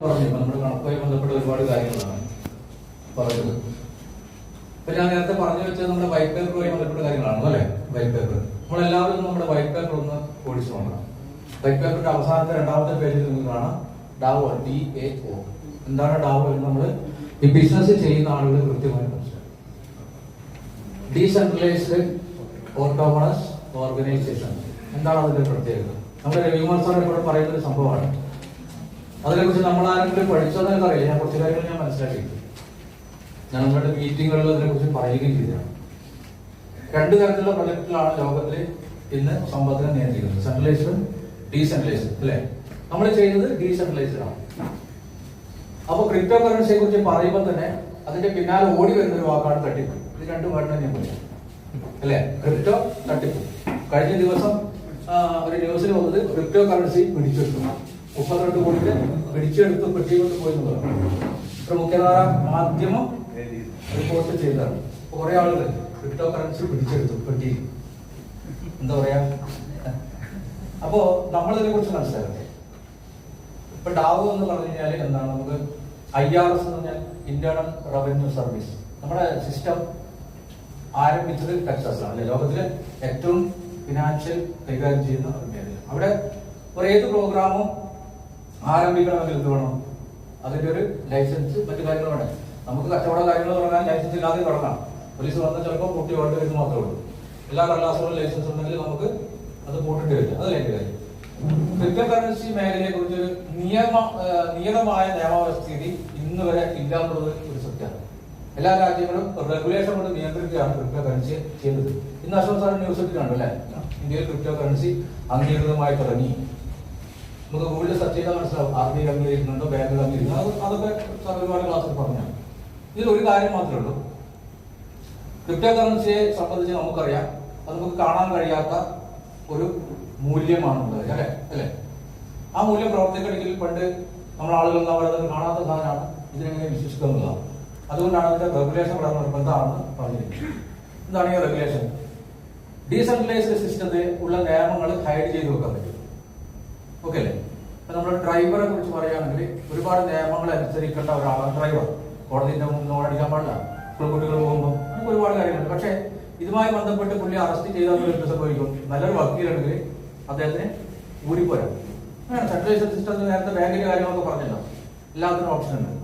പറഞ്ഞു നമ്മൾ കണക്കുമായി ബന്ധപ്പെട്ട ഒരുപാട് കാര്യങ്ങളാണ് പറഞ്ഞത്. ഇപ്പൊ ഞാൻ നേരത്തെ പറഞ്ഞു വെച്ചത് നമ്മുടെ വൈറ്റ് പേപ്പറുമായി ബന്ധപ്പെട്ട കാര്യങ്ങളാണ് അല്ലെ. വൈറ്റ് പേപ്പർ നമ്മളെല്ലാവരും നമ്മുടെ വൈറ്റ് പേപ്പർ ഒന്ന് ഓടിച്ചു നോക്കണം. വൈറ്റ് പേപ്പറിന്റെ അവസാനത്തെ രണ്ടാമത്തെ പേജിൽ നിങ്ങൾ കാണാം ഡാവോ, DAO. എന്താണ് ഡാവോ എന്ന് നമ്മൾ ഈ ബിസിനസ് ചെയ്യുന്ന ആളുകൾ കൃത്യമായി മനസ്സിലാക്കും. ഡീസെൻട്രലൈസ്ഡ് ഓട്ടോണമസ് ഓർഗനൈസേഷൻ എന്താണ് അതിന്റെ പ്രത്യേകത? നമ്മുടെ രവികുമാർ സാർ ഇവിടെ പറയുന്ന ഒരു സംഭവമാണ്. അതിനെക്കുറിച്ച് നമ്മൾ ആരെങ്കിലും പഠിച്ചോന്നൊക്കെ അറിയില്ല. ഞാൻ കുറച്ച് കാര്യങ്ങൾ ഞാൻ മനസ്സിലാക്കി. ഞാൻ നമ്മുടെ മീറ്റിങ്ങുകളിൽ അതിനെക്കുറിച്ച് പറയുകയും ചെയ്തതാണ്. രണ്ട് തരത്തിലുള്ള പ്രൊജക്ടുകളാണ് ലോകത്തിൽ ഇന്ന് സമ്പത്തിനെ നിയന്ത്രിക്കുന്നത്, സെൻട്രലൈസ്ഡ്, ഡീസെൻട്രലൈസ്ഡ് അല്ലെ. നമ്മൾ ചെയ്യുന്നത് ഡീസെൻട്രലൈസ്ഡ് ആണ്. അപ്പൊ ക്രിപ്റ്റോ കറൻസിയെ കുറിച്ച് പറയുമ്പോൾ തന്നെ അതിന്റെ പിന്നാലെ ഓടി വരുന്ന ഒരു വാക്കാണ് തട്ടിപ്പ്. ഇത് രണ്ടു വാക്കിനെ ഞാൻ പറയാം അല്ലെ. ക്രിപ്റ്റോ, തട്ടിപ്പ്. കഴിഞ്ഞ ദിവസം ഒരു ന്യൂസിൽ വന്നത് ക്രിപ്റ്റോ കറൻസി പിടിച്ചെടുത്തു, 32 കോടിക്ക് പിടിച്ചെടുത്ത് പെട്ടികൊണ്ട് പോയി എന്നുള്ളതാണ്. ഇത്ര മുഖ്യധാര മാധ്യമം റിപ്പോർട്ട് ചെയ്തതാണ്. കുറെ ആളുകൾ ക്രിപ്റ്റോ കറൻസി പിടിച്ചെടുത്തു പെട്ടി. എന്താ പറയാ? അപ്പോ നമ്മളിതിനെ കുറിച്ച് മനസ്സിലാക്കട്ടെ. ഇപ്പൊ ഡാവോ എന്ന് പറഞ്ഞു കഴിഞ്ഞാൽ എന്താണ്? നമുക്ക് IRS എന്ന് പറഞ്ഞാൽ ഇന്റേണൽ റവന്യൂ സർവീസ്. നമ്മുടെ സിസ്റ്റം ആരംഭിച്ചത് ടെക്സാസിലാണ് അല്ലെ. ലോകത്തിലെ ഏറ്റവും ഫിനാൻഷ്യൽ കൈകാര്യം ചെയ്യുന്ന ഒരു മേഖല. അവിടെ ഏത് പ്രോഗ്രാമും ആരംഭിക്കണമെങ്കിൽ എന്ത് വേണം? അതിന്റെ ഒരു ലൈസൻസ്, മറ്റു കാര്യങ്ങൾ വേണം. നമുക്ക് കച്ചവട കാര്യങ്ങൾ തുടങ്ങാൻ ലൈസൻസ് ഇല്ലാതെ തുടങ്ങാം. പോലീസ് വന്നാൽ ചിലപ്പോൾ പൂട്ടി വേണ്ട വരുന്ന മാത്രമേ ഉള്ളൂ. എല്ലാ കടലാസുകളും ലൈസൻസ് ഉണ്ടെങ്കിൽ നമുക്ക് അത് പൂട്ടിട്ട് വരില്ല. അതല്ല എന്റെ കാര്യം. ക്രിപ്റ്റോ കറൻസി മേഖലയെ കുറിച്ച് ഒരു നിയതമായ നിയമവ്യവസ്ഥിതി ഇന്ന് വരെ ഇല്ല എന്നുള്ളത് ഒരു സത്യമാണ്. എല്ലാ രാജ്യങ്ങളും റെഗുലേഷൻ കൊണ്ട് നിയന്ത്രിക്കുകയാണ് ക്രിപ്റ്റോ കറൻസി ചെയ്തത്. ഇന്ന് അശോക് സാർ ന്യൂസ് ഇട്ടിട്ടുണ്ട് അല്ലെ. ഇന്ത്യയിൽ ക്രിപ്റ്റോ കറൻസി അംഗീകൃതമായി തുടങ്ങി. നമുക്ക് ഗൂഗിളിൽ സെർച്ച് ചെയ്താൽ മനസ്സിലാവും RBI അംഗീകരിക്കുന്നുണ്ടോ, ബാങ്കുകൾ അംഗീകരിക്കുന്നു. അതൊക്കെ സാർ ഒരുപാട് ക്ലാസ്സിൽ പറഞ്ഞാണ്. ഇതിൽ ഒരു കാര്യം മാത്രമേ ഉള്ളൂ. ക്രിപ്റ്റോ കറൻസിയെ സംബന്ധിച്ച് നമുക്കറിയാം, അത് നമുക്ക് കാണാൻ കഴിയാത്ത ഒരു മൂല്യമാണുള്ളത് അല്ലെ. ആ മൂല്യം പ്രവർത്തിക്കണമെങ്കിൽ പണ്ട് നമ്മൾ ആളുകൾ എന്താ പറയുന്നത്, കാണാത്ത സാധനമാണ്, ഇതിനെങ്ങനെ വിശ്വസിക്കുക എന്നുള്ളതാണ്. അതുകൊണ്ടാണ് അതിന്റെ റെഗുലേഷൻ വളരെ നിർബന്ധമാണെന്ന് പറഞ്ഞിരിക്കുന്നത്. എന്താണ് ഈ റെഗുലേഷൻ? ഡീസെൻട്രലൈസ്ഡ് സിസ്റ്റത്തിൽ ഉള്ള നിയമങ്ങൾ ഹൈഡ് ചെയ്ത് വെക്കാൻ പറ്റും. ഓക്കെ അല്ലേ. ഇപ്പൊ നമ്മുടെ ഡ്രൈവറെ കുറിച്ച് പറയുകയാണെങ്കിൽ ഒരുപാട് നിയമങ്ങൾ അനുസരിക്കേണ്ട ഒരാളാണ് ഡ്രൈവർ. കോടതിന്റെ മുന്നിൽ ഓടിക്കാൻ പാടില്ല, കുട്ടികൾ പോകുമ്പോൾ നമുക്ക് ഒരുപാട് കാര്യങ്ങളുണ്ട്. പക്ഷെ ഇതുമായി ബന്ധപ്പെട്ട് പുള്ളി അറസ്റ്റ് ചെയ്താൽ എന്ത് സംഭവിക്കും? നല്ലൊരു വക്കീലാണെങ്കിൽ അദ്ദേഹത്തിന് ഊരിപ്പോരാം. സെൻട്രലൈസ്ഡ് സിസ്റ്റത്തിൽ നേരത്തെ ബാങ്കിന്റെ കാര്യങ്ങളൊക്കെ പറഞ്ഞല്ലോ, എല്ലാത്തിനും ഓപ്ഷൻ ഉണ്ട്.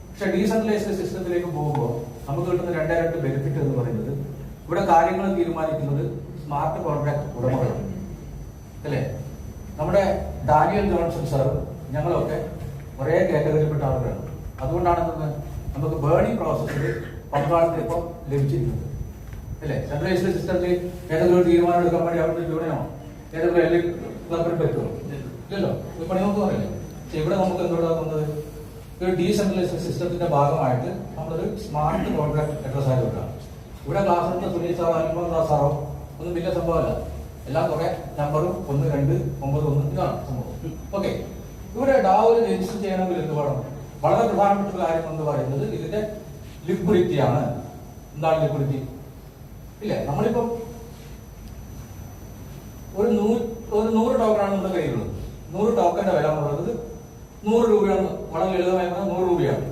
പക്ഷെ ഡീസെൻട്രലൈസ്ഡ് സിസ്റ്റത്തിലേക്ക് പോകുമ്പോൾ നമുക്ക് കിട്ടുന്ന രണ്ട് ബെനിഫിറ്റ് എന്ന് പറയുന്നത്, ഇവിടെ കാര്യങ്ങൾ തീരുമാനിക്കുന്നത് സ്മാർട്ട് കോൺട്രാക്ട് ഉടമകളാണ് അല്ലേ. നമ്മുടെ ഡാനിയൽ ജോൺസൺ സാറും ഞങ്ങളൊക്കെ ഒരേ കാറ്റഗറിയിൽപ്പെട്ട ആളുകളാണ്. അതുകൊണ്ടാണ് നമുക്ക് ബേണിംഗ് പ്രോസസ്സിൽ പങ്കാളിത്തം ലഭിച്ചിരിക്കുന്നത് അല്ലേ. സെൻട്രലൈസ്ഡ് സിസ്റ്റത്തിൽ ഏതെങ്കിലും ഒരു തീരുമാനം എടുക്കാൻ വേണ്ടി അവിടുത്തെ യൂണിയനോ ഏതെങ്കിലും ക്ലബിന് പറ്റുമോ? ഇല്ലല്ലോ. ഒരു പണി നമുക്ക് പറയില്ലേ. പക്ഷെ ഇവിടെ നമുക്ക് എന്തുകൊണ്ടാകുന്നത്, ഒരു ഡീസെൻട്രലൈസ്ഡ് സിസ്റ്റത്തിന്റെ ഭാഗമായിട്ട് നമ്മളൊരു സ്മാർട്ട് കോൺട്രാക്ട് അഡ്രസ് ആയതുകൊണ്ടാണ്. ഇവിടെ ക്ലാസ് എടുത്ത സുനിൽ സാറോ അനുപം സാറോ ഒന്നും വലിയ സംഭവമല്ല. എല്ലാം കുറെ നമ്പറും 1, 2, 9, 1 ഇതാണ് സംഭവം. ഓക്കെ. ഇവിടെ ഡാവോയിൽ രജിസ്റ്റർ ചെയ്യണമെങ്കിൽ എന്ത് വേണം? വളരെ പ്രധാനപ്പെട്ട ഒരു കാര്യം എന്ന് പറയുന്നത് ഇതിന്റെ ലിക്വിഡിറ്റിയാണ്. എന്താണ് ലിക്വിഡിറ്റി? ഇല്ല, നമ്മളിപ്പം ഒരു 100 ടോക്കണാണ് നമ്മുടെ കയ്യിലുള്ളത്. 100 ടോക്കന്റെ വില എന്ന് പറയുന്നത് 100 രൂപയാണ്. വളരെ ലളിതമായി പറഞ്ഞാൽ 100 രൂപയാണ്.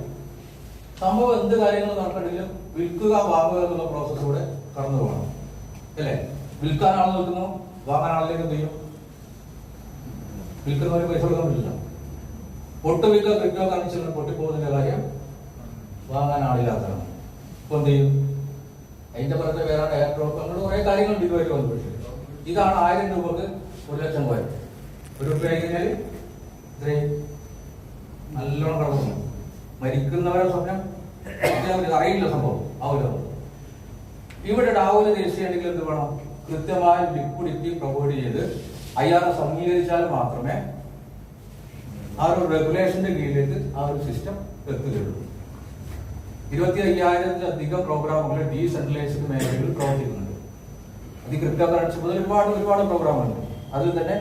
സംഭവം എന്ത് കാര്യങ്ങൾ നടക്കണമെങ്കിലും വിൽക്കുക, വാങ്ങുക എന്നുള്ള പ്രോസസ് കൂടെ കടന്നു പോകണം അല്ലേ. വിൽക്കാൻ ആൾ നിൽക്കുന്നു, വാങ്ങാൻ ആളിലേക്ക് എന്ത് ചെയ്യും? വിൽക്കുന്നവര് പൈസ കൊടുക്കാൻ പറ്റില്ല. പൊട്ടുവിൽക്കുക ക്രിപ്റ്റോ കറൻസി പൊട്ടിപ്പോകുന്നതിന്റെ കാര്യം വാങ്ങാൻ ആളില്ലാത്തതാണ്. ഇപ്പൊ എന്ത് ചെയ്യും? അതിന്റെ പുറത്തെ വേറെ എയർ ഡ്രോപ്പ്, അങ്ങനെ കുറെ കാര്യങ്ങൾ ഇതുവരെ വന്നു. ഇതാണ് 1000 രൂപക്ക് 1 ലക്ഷം പോയത്. 1 രൂപ കഴിഞ്ഞാൽ ഇത്രയും നല്ലോണം കടന്നു. മരിക്കുന്നവരെ സ്വപ്നം അറിയില്ല സംഭവം ആവില്ല. ഇവിടെ ഡാവോയിൽ രജിസ്റ്റർ ചെയ്യണമെങ്കിൽ എന്ത് വേണം? കൃത്യമായ ലിക്വിഡിറ്റി പ്രൊവൈഡ് ചെയ്ത് IRS അംഗീകരിച്ചാൽ മാത്രമേ ആ ഒരു റെഗുലേഷന്റെ കീഴിലേക്ക് ആ ഒരു സിസ്റ്റം എത്തുകയുള്ളൂ. 25,000-ലധികം പ്രോഗ്രാമുകൾ ഡീസെൻട്രലൈസ്ഡ് മേഖലകളിൽ പ്രവർത്തിക്കുന്നുണ്ട്. അത് ക്രിപ്റ്റോ കറൻസി മുതൽ ഒരുപാട് പ്രോഗ്രാമുണ്ട്. അതിൽ തന്നെ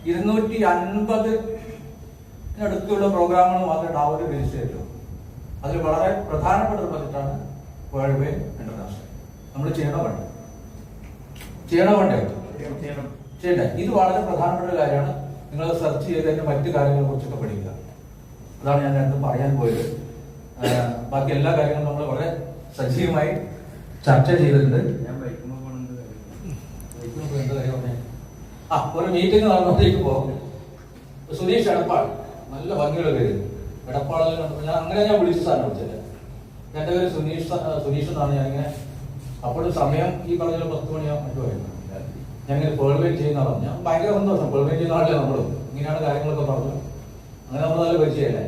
250 അടുത്തുള്ള പ്രോഗ്രാമുകൾ മാത്രമേ ഡാവോയിൽ രജിസ്റ്റർ ചെയ്തിട്ടുള്ളൂ. അതിൽ വളരെ പ്രധാനപ്പെട്ട ഒരു പ്രൊജക്റ്റാണ് വേൾഡ് വൈഡ് ഇന്റർനാഷണൽ. നമ്മൾ ചെയ്യണോ വേണ്ടേ? ചെയ്യണ്ടേ? ഇത് വളരെ പ്രധാനപ്പെട്ട ഒരു കാര്യമാണ്. നിങ്ങൾ സെർച്ച് ചെയ്തതിന്റെ മറ്റു കാര്യങ്ങളെ കുറിച്ചൊക്കെ പഠിക്കുക. അതാണ് ഞാൻ നേരത്തെ പറയാൻ പോയത്. ബാക്കി എല്ലാ കാര്യങ്ങളും നമ്മൾ വളരെ സജീവമായി ചർച്ച ചെയ്തിട്ടുണ്ട്. ഒരു മീറ്റിംഗ് നടന്നുകൊണ്ടിരിക്കുമ്പോ സുനീഷ് എടപ്പാൾ, നല്ല ഭംഗിയുള്ള പേര്, എടപ്പാളിൽ ഞാൻ വിളിച്ചു സാറിനെ വിളിച്ചില്ല. എന്റെ പേര് സുനീഷ് എന്നാണ്. ഞാനിങ്ങനെ അപ്പോഴും സമയം ഈ പറഞ്ഞ 10 മണിയാകും മറ്റു പറയുന്നത്. ഞാനിങ്ങനെ പേൾവെയിൻ ചെയ്യുന്ന ആളാണ്. ഞാൻ ഭയങ്കര സന്തോഷം. പേൾവെയിൻ ചെയ്യുന്ന ആളല്ലേ നമ്മളും. ഇങ്ങനെയാണ് കാര്യങ്ങളൊക്കെ പറഞ്ഞു. അങ്ങനെ നമ്മൾ നല്ല പരിചയമല്ലേ.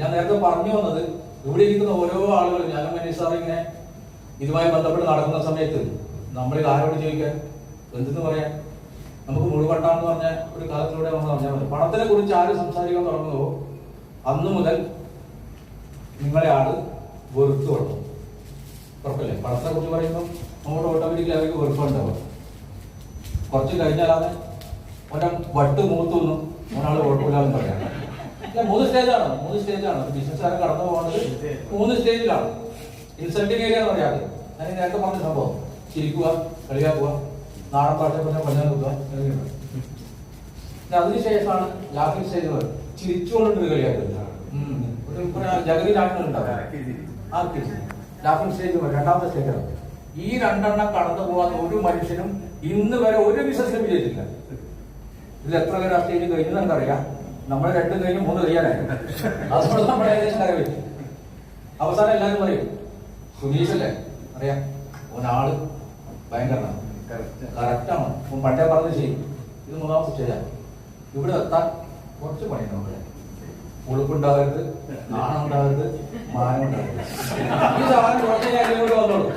ഞാൻ നേരത്തെ പറഞ്ഞു വന്നത്, ഇവിടെ ഇരിക്കുന്ന ഓരോ ആളുകളും, ഞാനും മനീഷ് സാർ ഇങ്ങനെ ഇതുമായി ബന്ധപ്പെട്ട് നടക്കുന്ന സമയത്ത് നമ്മളിത് ആരോട് ചോദിക്കാൻ, എന്തെന്ന് പറയാൻ, നമുക്ക് മുഴുവട്ടാന്ന് പറഞ്ഞ ഒരു കാലത്തിലൂടെ നമ്മൾ അറിഞ്ഞാൽ മതി. പണത്തിനെ കുറിച്ച് ആര് സംസാരിക്കാൻ തുടങ്ങുന്നുവോ അന്നു മുതൽ നിങ്ങളെ ആള് വെറുത്തു കൊടുക്കും. ഉറപ്പല്ലേ? പണത്തെ കുറിച്ച് പറയുമ്പോൾ നമ്മുടെ ഓട്ടോമാറ്റിക്കലി അവർക്ക് വെറുപ്പുണ്ടാവും. കുറച്ച് കഴിഞ്ഞാലാണ് ഒരാൾ വട്ട് മൂത്തുന്നു, ഒരാൾ കുഴപ്പമില്ലാന്ന് പറയാം. അല്ല, 3 സ്റ്റേജാണ് ബിസിനസ്സുകാരൻ കടന്നു പോകുന്നത്. 3 സ്റ്റേജിലാണ്. ഇൻസൾട്ടിങ് ഏരിയ എന്ന് പറയാതെ ഞാൻ നേരത്തെ പറഞ്ഞ സംഭവം, ചിരിക്കുക, കളിയാക്കുക, നാടൻ ഭാഷ പറഞ്ഞാൽ കുത്തുക. അതിനുശേഷമാണ് ലാഫിംഗ് സ്റ്റേജ്. ചിരിച്ചുകൊണ്ടിട്ട് കളിയാക്കുക. ജഗതി ലാഫിംഗ് സ്റ്റേജ് 2ാമത്തെ സ്റ്റേജാണ്. ഈ 2 കടന്നു പോകാൻ ഒരു മനുഷ്യനും ഇന്ന് വരെ ഒരു ബിസിനസ്സിലും വിജയിച്ചില്ല. ഇതിൽ എത്ര പേര് ആ സ്റ്റേജ് കഴിഞ്ഞു നമുക്കറിയാം. നമ്മൾ 2 കഴിഞ്ഞ് 3 കഴിയാനായി. അതുകൊണ്ട് നമ്മൾ ഏകദേശം കരവിച്ചു. അവസാനം എല്ലാവരും പറയും, സുനീഷല്ലേ അറിയാം, ഒരാള് ഭയങ്കരമാണ്, കറക്റ്റാണ്, പണ്ടേ പറഞ്ഞ് ചെയ്യും. ഇത് 3ാമത്തെ സ്റ്റേജാണ്. ഇവിടെ എത്താൻ കുറച്ച് പണിയുണ്ട്. നമ്മളെ ഉളുപ്പുണ്ടാകരുത്, നാണം ഉണ്ടാകരുത്, മാനം ഉണ്ടാകരുത്. ഈ സാധനം കുറച്ച് ഞാൻ ഇവിടെ വന്നോളൂ.